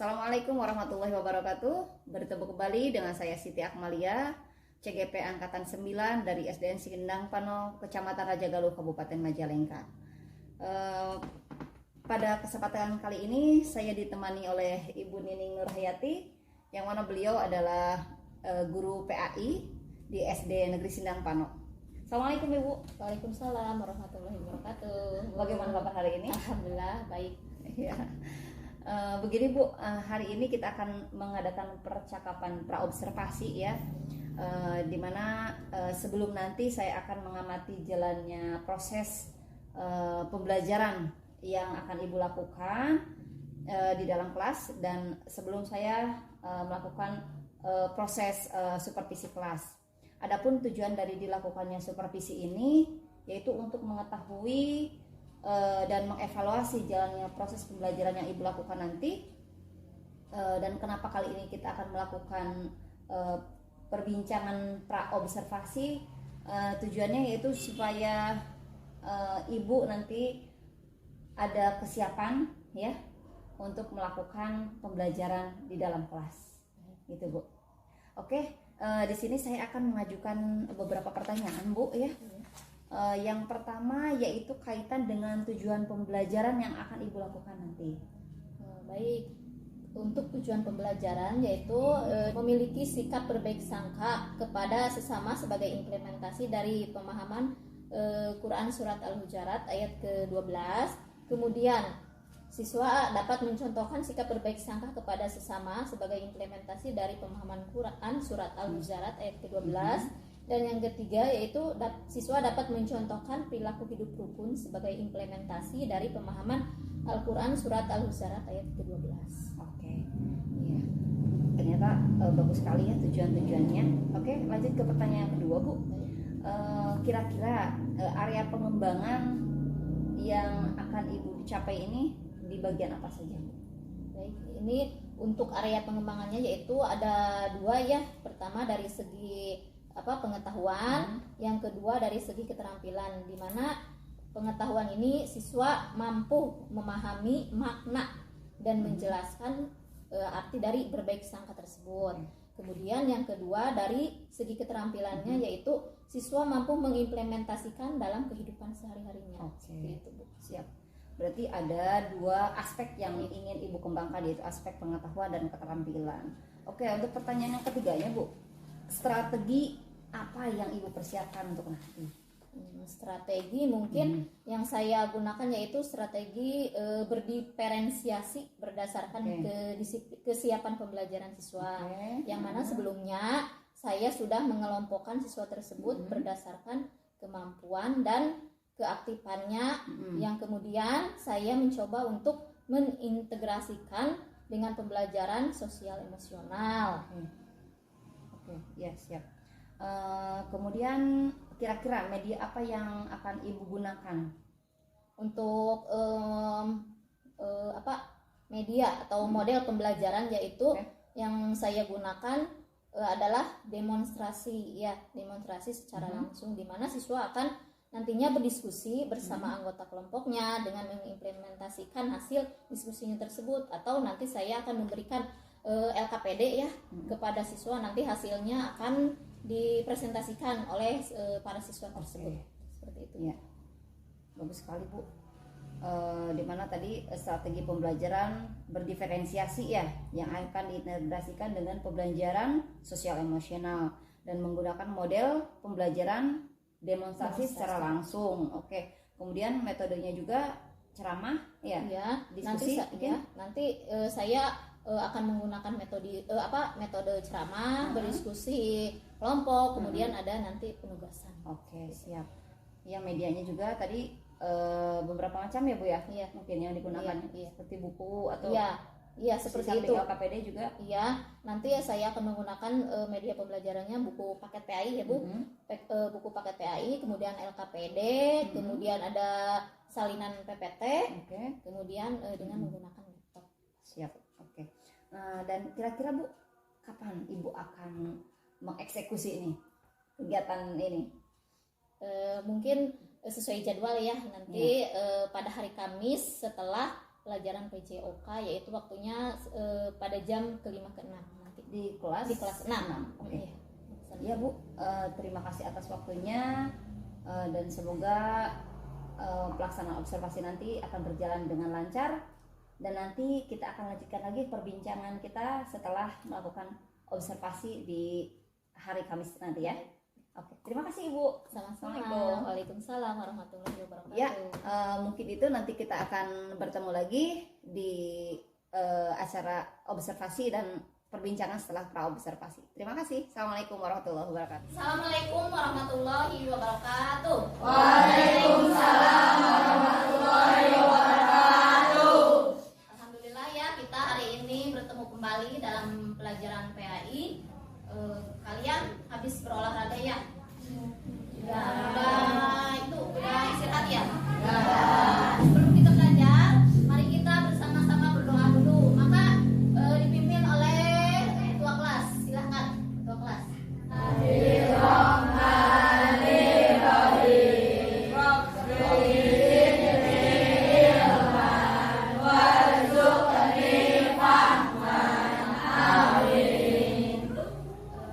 Assalamualaikum warahmatullahi wabarakatuh. Bertemu kembali dengan saya Siti Akmalia, CGP Angkatan 9 dari SDN Sikindang Pano, Kecamatan Raja Galuh, Kabupaten Majalengka. Pada kesempatan kali ini saya ditemani oleh Ibu Nining Nurhayati, yang mana beliau adalah guru PAI di SD Negeri Sindang Pano. Assalamualaikum Ibu. Waalaikumsalam warahmatullahi wabarakatuh. Bagaimana kabar hari ini? Alhamdulillah baik. Ya. Begini Bu, hari ini kita akan mengadakan percakapan praobservasi ya, dimana sebelum nanti saya akan mengamati jalannya proses pembelajaran yang akan Ibu lakukan di dalam kelas, dan sebelum saya melakukan proses supervisi kelas. Adapun tujuan dari dilakukannya supervisi ini yaitu untuk mengetahui dan mengevaluasi jalannya proses pembelajaran yang Ibu lakukan nanti, dan kenapa kali ini kita akan melakukan perbincangan praobservasi. Tujuannya yaitu supaya Ibu nanti ada kesiapan ya untuk melakukan pembelajaran di dalam kelas, gitu Bu. Oke, di sini saya akan mengajukan beberapa pertanyaan Bu ya. Yang pertama yaitu kaitan dengan tujuan pembelajaran yang akan Ibu lakukan nanti. Baik, untuk tujuan pembelajaran yaitu memiliki sikap berbaik sangka kepada sesama sebagai implementasi dari pemahaman Quran Surat Al-Hujurat ayat ke-12. Kemudian siswa dapat mencontohkan sikap berbaik sangka kepada sesama sebagai implementasi dari pemahaman Quran Surat Al-Hujurat ayat ke-12. Dan yang ketiga yaitu siswa dapat mencontohkan perilaku hidup rukun sebagai implementasi dari pemahaman Al-Quran Surat Al-Hujurat ayat ke-12. Oke, ya. Ternyata bagus sekali ya tujuan-tujuannya. Oke, lanjut ke pertanyaan kedua Bu. Kira-kira area pengembangan yang akan Ibu capai ini di bagian apa saja Bu? Baik, ini untuk area pengembangannya yaitu ada dua ya. Pertama dari segi pengetahuan, yang kedua dari segi keterampilan, di mana pengetahuan ini siswa mampu memahami makna dan menjelaskan arti dari berbaik sangka tersebut. Kemudian yang kedua dari segi keterampilannya yaitu siswa mampu mengimplementasikan dalam kehidupan sehari-harinya. Oke. Gitu, Bu. Siap. Berarti ada dua aspek yang ingin Ibu kembangkan, yaitu aspek pengetahuan dan keterampilan. Oke, untuk pertanyaan yang ketiganya Bu, strategi apa yang Ibu persiapkan untuk nanti? Strategi mungkin yang saya gunakan yaitu strategi berdiferensiasi berdasarkan kesiapan pembelajaran siswa. Yang mana sebelumnya saya sudah mengelompokkan siswa tersebut berdasarkan kemampuan dan keaktifannya, yang kemudian saya mencoba untuk mengintegrasikan dengan pembelajaran sosial emosional. Oke, ya siap. Kemudian kira-kira media apa yang akan Ibu gunakan untuk media atau model pembelajaran, yaitu yang saya gunakan adalah demonstrasi secara langsung, di mana siswa akan nantinya berdiskusi bersama anggota kelompoknya dengan mengimplementasikan hasil diskusinya tersebut, atau nanti saya akan memberikan LKPD ya kepada siswa, nanti hasilnya akan dipresentasikan oleh para siswa tersebut. Seperti itu ya. Bagus sekali Bu. Dimana tadi strategi pembelajaran berdiferensiasi ya, yang akan diintegrasikan dengan pembelajaran sosial emosional dan menggunakan model pembelajaran demonstrasi secara langsung. Oke. Kemudian metodenya juga ceramah ya, diskusi. Nanti saya akan menggunakan metode ceramah, berdiskusi kelompok, kemudian ada nanti penugasan. Oke, siap. Ya, medianya juga tadi beberapa macam ya Bu ya? Iya. Mungkin yang digunakan seperti buku atau seperti itu. LKPD juga. Iya, nanti saya akan menggunakan media pembelajarannya buku paket PAI ya Bu. Buku paket PAI, kemudian LKPD, kemudian ada salinan PPT, kemudian dengan menggunakan laptop. Siap. Oke. Dan kira-kira Bu, kapan Ibu akan mengeksekusi ini, kegiatan ini? Mungkin sesuai jadwal ya, nanti pada hari Kamis setelah pelajaran PJOK, yaitu waktunya pada jam ke-5 ke-6 nanti di kelas 6. Oke. Ya Bu, terima kasih atas waktunya, dan semoga pelaksanaan observasi nanti akan berjalan dengan lancar, dan nanti kita akan lanjutkan lagi perbincangan kita setelah melakukan observasi di hari Kamis nanti ya. Oke, terima kasih Ibu. Sama-sama. Assalamualaikum. Waalaikumsalam warahmatullahi wabarakatuh. Ya, mungkin itu nanti kita akan bertemu lagi di acara observasi dan perbincangan setelah praobservasi. Terima kasih. Assalamualaikum warahmatullahi wabarakatuh. Assalamualaikum warahmatullahi wabarakatuh. Waalaikumsalam warahmatullahi wabarakatuh. Alhamdulillah ya, kita hari ini bertemu kembali dalam pelajaran PAI. Kalian habis berolahraga ya? Udah istirahat ya? Sebelum kita belajar, mari kita bersama-sama berdoa dulu. Maka dipimpin oleh ketua kelas. Silahkan ketua kelas.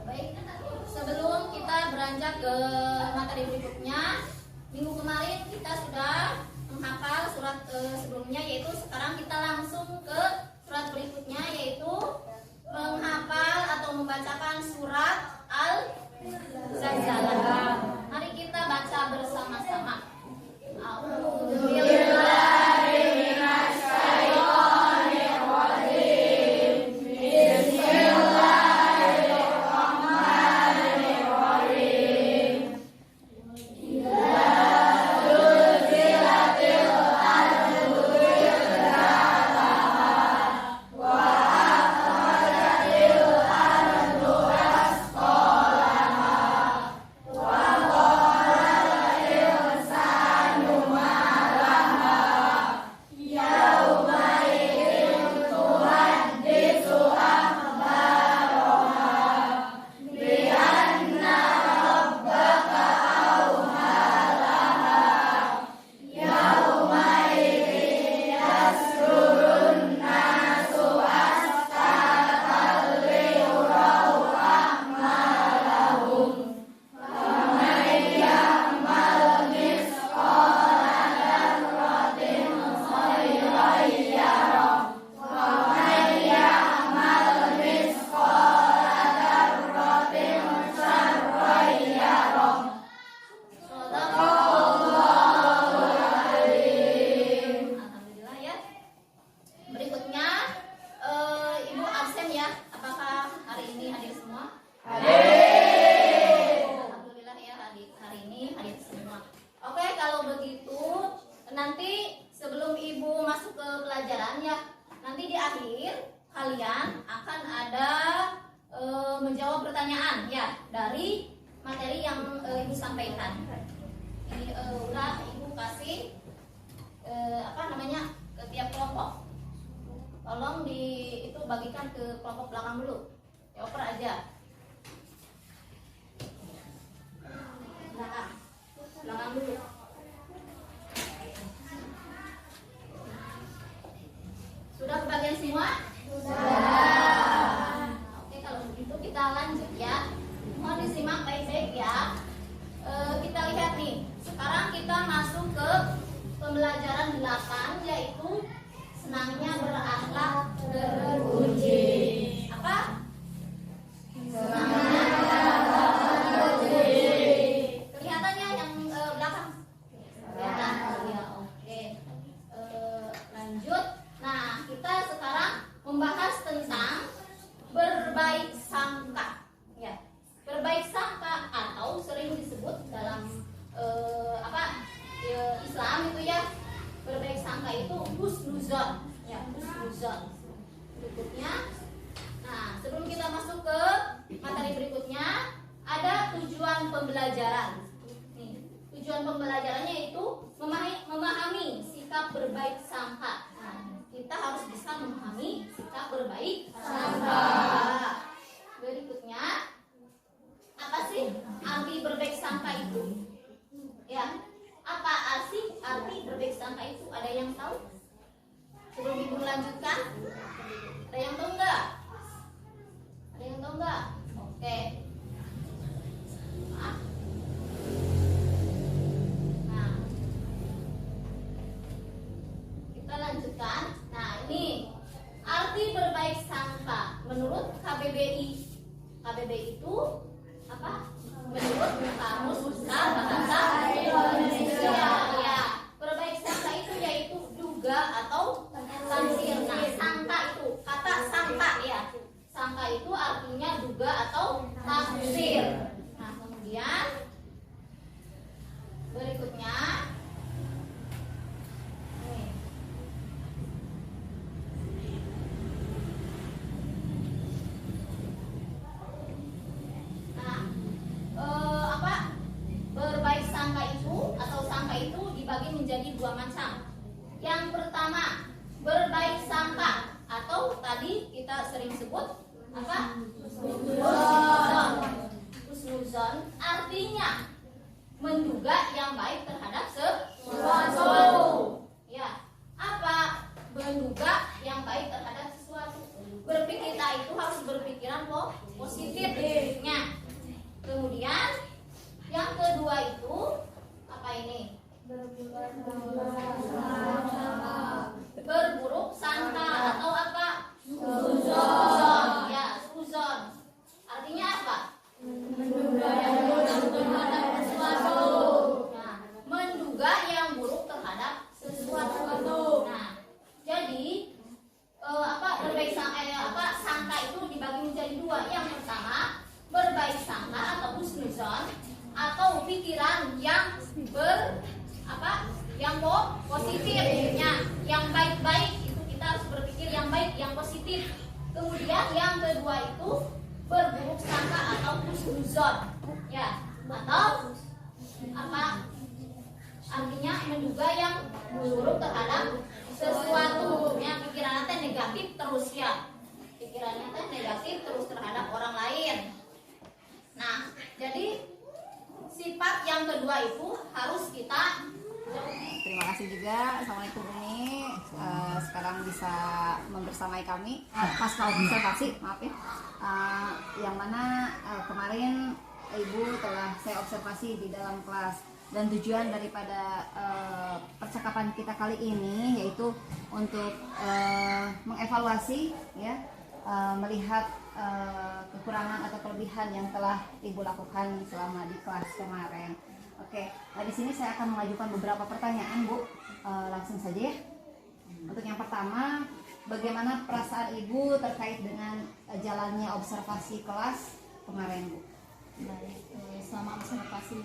Baik, sebelum kita beranjak ke materi berikutnya, minggu kemarin kita sudah menghafal surat sebelumnya, yaitu sekarang kita langsung ke surat berikutnya, yaitu menghafal atau membacakan surat Al-Zalzalah. Mari kita baca bersama-sama. Alhamdulillah ya. Berikutnya Ibu absen ya. Apakah hari ini hadir semua? Alhamdulillah ya, hari ini hadir semua. Oke, kalau begitu nanti sebelum Ibu masuk ke pelajaran ya, nanti di akhir kalian akan ada menjawab pertanyaan ya dari materi yang Ibu sampaikan. Ini udah Ibu kasih ke tiap kelompok. Tolong itu bagikan ke kelompok belakang dulu. Ya, oper aja. Belakang dulu. Sudah kebagian semua? Sudah. Oke, kalau begitu kita lanjut ya. Mohon disimak baik-baik ya. Kita lihat nih. Sekarang kita masuk ke pembelajaran 8, yaitu senangnya berakhlak terpuji. Apa? Senangnya berakhlak terpuji. Kelihatannya yang belakang? Kelihatan. Ya, oke. Lanjut. Nah, kita sekarang membahas tentang berbaik sangka. Ya, berbaik sangka atau sering disebut dalam Islam itu ya, berbaik sangka itu husnuzon ya, husnuzon. Berikutnya, nah sebelum kita masuk ke materi berikutnya, ada tujuan pembelajaran. Nih, tujuan pembelajarannya itu memahami sikap berbaik sangka. Nah, kita harus bisa memahami sikap berbaik sangka. Berikutnya, apa sih arti berbaik sangka itu? Ya, apa sih arti berbaik sangka itu? Ada yang tahu? Coba Ibu lanjutkan? Ada yang tahu nggak? Ada yang tahu nggak? Oke. Nah, kita lanjutkan. Nah, ini arti berbaik sangka menurut KBBI. KBBI itu apa? Menurut Kamus Besar Bahasa Indonesia. Ya, berbaik sangka itu yaitu duga atau taksir. Nah, sangka itu kata sangka ya. Sangka itu artinya duga atau taksir. Nah, kemudian berikutnya nih. Nah, apa berbaik sangka itu atau sangka itu dibagi menjadi dua macam. Yang pertama, berbaik sangka atau tadi kita sering sebut apa? Husnuzon. Husnuzon artinya menduga yang baik terhadap sesuatu. Ya, apa menduga yang baik terhadap sesuatu? Berpikir kita itu harus berpikiran positifnya. Kemudian yang kedua itu apa ini? Berburuk sangka atau apa? Suzon. Ya, suzon. Artinya apa? Menduga yang buruk terhadap sesuatu. Nah, menduga yang buruk terhadap sesuatu. Nah, jadi berbaik sangka sangka itu dibagi menjadi dua. Yang pertama, berbaik sangka atau husnuzon atau pikiran yang yang positifnya, yang baik-baik itu kita harus berpikir yang baik, yang positif. Kemudian yang kedua itu berburuk sangka atau husnuzon, ya, atau apa? Artinya menduga yang buruk terhadap sesuatu. Ya, pikirannya teh negatif terus ya. Pikirannya teh negatif terus terhadap orang lain. Nah, jadi sifat yang kedua itu harus kita. Terima kasih juga. Assalamualaikum Umi. Sekarang bisa membersamai kami pasca observasi, maaf ya. Yang mana kemarin Ibu telah saya observasi di dalam kelas, dan tujuan daripada percakapan kita kali ini yaitu untuk mengevaluasi ya, melihat kekurangan atau kelebihan yang telah Ibu lakukan selama di kelas kemarin. Oke, di sini saya akan mengajukan beberapa pertanyaan, Bu. Langsung saja ya. Untuk yang pertama, bagaimana perasaan Ibu terkait dengan jalannya observasi kelas kemarin, Bu? Baik, selama observasi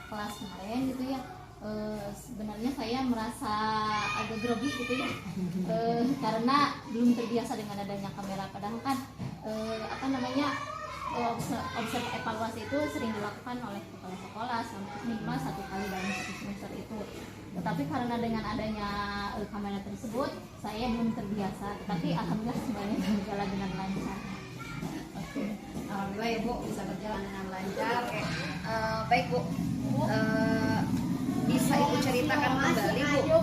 kelas kemarin gitu ya, sebenarnya saya merasa agak grogi gitu ya, karena belum terbiasa dengan adanya kamera. Padahal kan evaluasi itu sering dilakukan oleh kepala sekolah minimal 1 kali dalam 1 semester itu. Tetapi karena dengan adanya kamera tersebut, saya belum terbiasa. Tetapi alhamdulillah semuanya berjalan dengan lancar. Oke, alhamdulillah ya Bu, bisa berjalan dengan lancar. Oke. Baik Bu, bisa Ibu ceritakan kembali Bu,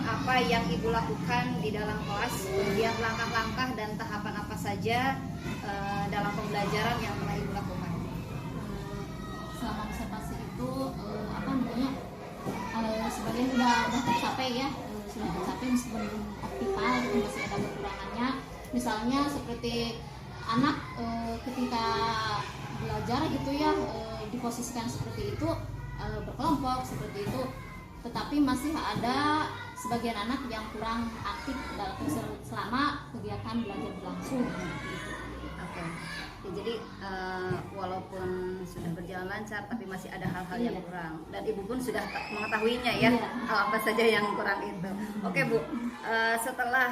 apa yang Ibu lakukan di dalam kelas, kemudian langkah-langkah dan tahapan apa saja dalam pembelajaran yang telah Ibu lakukan? Selama observasi itu sebagian sudah tercapai ya, sudah tercapai meskipun belum optimal, masih ada kekurangannya. Misalnya seperti anak ketika belajar gitu ya, diposisikan seperti itu, berkelompok seperti itu, tetapi masih ada sebagian anak yang kurang aktif selama kegiatan belajar berlangsung. Oke. Ya, jadi walaupun sudah berjalan lancar, tapi masih ada hal-hal yang kurang, dan Ibu pun sudah mengetahuinya ya, apa saja yang kurang itu. Oke Bu, setelah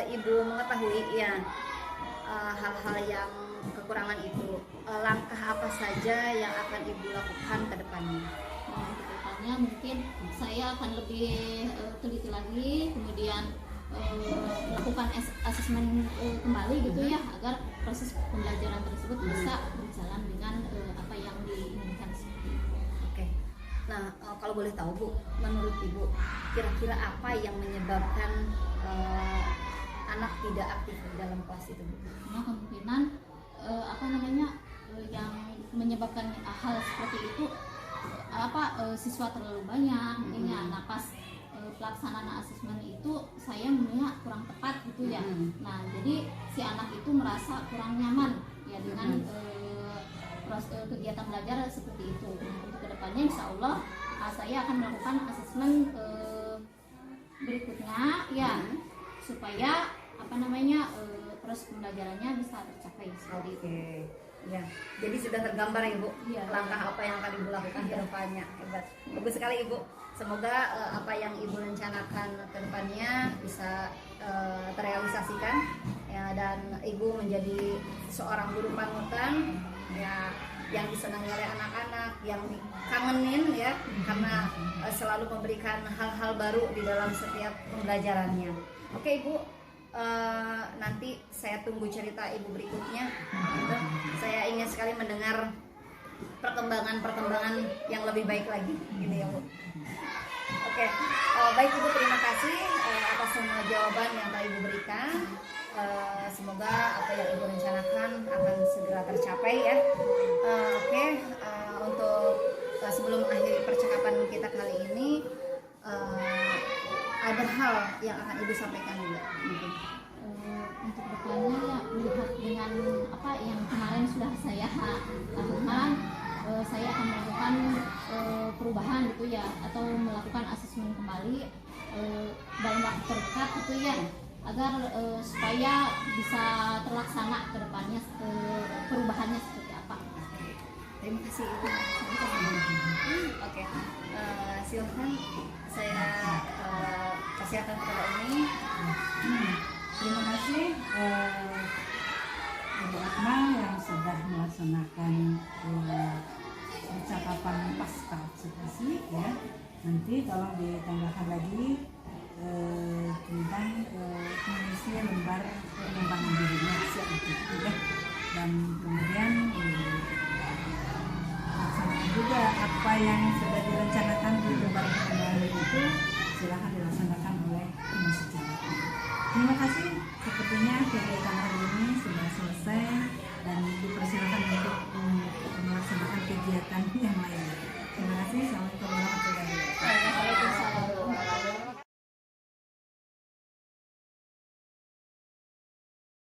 Ibu mengetahui ya hal-hal yang kekurangan itu, langkah apa saja yang akan Ibu lakukan ke depannya? Kedepannya mungkin saya akan lebih teliti lagi, kemudian melakukan asesmen kembali gitu ya, agar proses pembelajaran tersebut bisa berjalan dengan apa yang diinginkan. Oke. Nah, kalau boleh tahu Bu, menurut Ibu kira-kira apa yang menyebabkan anak tidak aktif di dalam kelas itu Bu? Nah, kemungkinan yang menyebabkan hal seperti itu siswa terlalu banyak, nah pas pelaksanaan asesmen itu saya melihat kurang tepat gitu ya. Nah, jadi si anak itu merasa kurang nyaman ya dengan kegiatan belajar seperti itu. Nah, untuk kedepannya insya Allah saya akan melakukan asesmen berikutnya ya, supaya proses pembelajarannya bisa tercapai seperti itu. Ya, jadi sudah tergambar Ibu langkah apa yang akan Ibu lakukan ke depannya. Hebat, bagus sekali Ibu. Semoga apa yang Ibu rencanakan ke depannya bisa terrealisasikan ya, dan Ibu menjadi seorang guru panutan ya, yang disenangi oleh anak-anak, yang kangenin ya, karena selalu memberikan hal-hal baru di dalam setiap pembelajarannya. Oke Ibu, nanti saya tunggu cerita Ibu berikutnya. Gitu. Saya ingin sekali mendengar perkembangan yang lebih baik lagi, gitu ya Bu. Oke, baik Ibu, terima kasih atas semua jawaban yang telah Ibu berikan. Semoga apa yang Ibu rencanakan akan segera tercapai ya. Untuk sebelum akhir percakapan kita kali ini, ada hal yang akan Ibu sampaikan juga mungkin. Untuk depannya ya, melihat dengan apa yang kemarin sudah saya lakukan, saya akan melakukan perubahan gitu ya, atau melakukan asesmen kembali dalam waktu terdekat gitu ya, agar supaya bisa terlaksana ke depannya perubahannya seperti apa. Terima kasih Ibu. Oke, silakan saya persilakan kepada Umi. Terima kasih Ibu Akmal yang sudah melaksanakan percakapan pasca observasi ya. Nanti tolong ditambahkan lagi tentang mengisi lembar pengembangan dirinya siap itu ya. Dan kemudian laksanakan juga apa yang sudah direncanakan di lembar pengembangan itu, silahkan dilaksanakan oleh Komisi Jalan. Terima kasih.